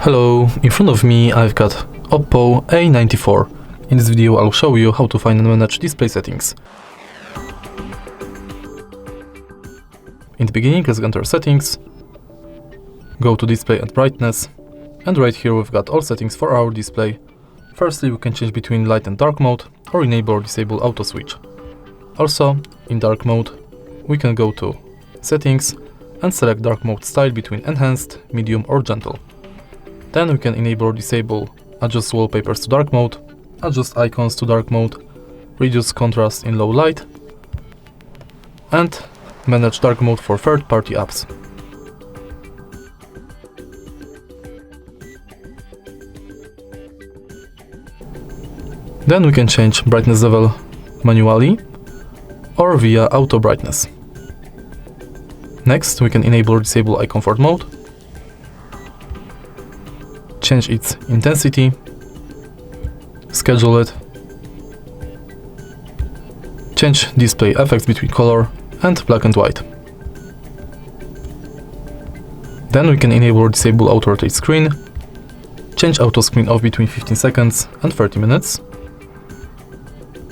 Hello, in front of me I've got OPPO A94. In this video I'll show you how to find and manage display settings. In the beginning, let's enter settings, go to display and brightness, and right here we've got all settings for our display. Firstly, we can change between light and dark mode, or enable or disable auto switch. Also, in dark mode, we can go to settings and select dark mode style between enhanced, medium or gentle. Then we can enable or disable adjust wallpapers to dark mode, adjust icons to dark mode, reduce contrast in low light, and manage dark mode for third-party apps. Then we can change brightness level manually or via auto brightness. Next, we can enable or disable eye comfort mode, change its intensity, schedule it, change display effects between color and black and white. Then we can enable or disable auto rotate screen, change auto screen off between 15 seconds and 30 minutes,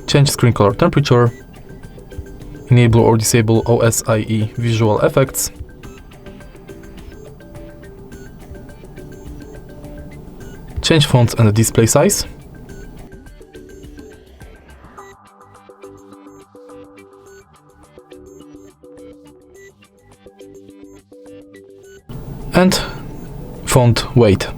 change screen color temperature, enable or disable OSIE visual effects, change fonts and the display size, and font weight.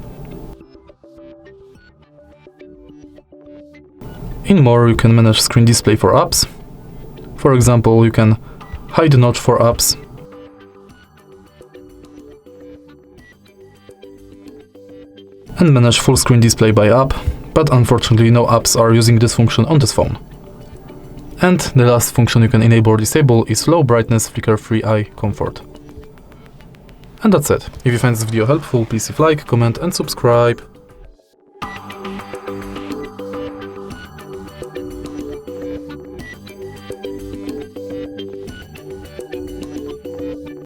In more, you can manage screen display for apps. For example, you can hide the notch for apps, and manage full screen display by app, but unfortunately no apps are using this function on this phone. And the last function you can enable or disable is low brightness flicker-free eye comfort. And that's it. If you find this video helpful, please leave a like, comment and subscribe.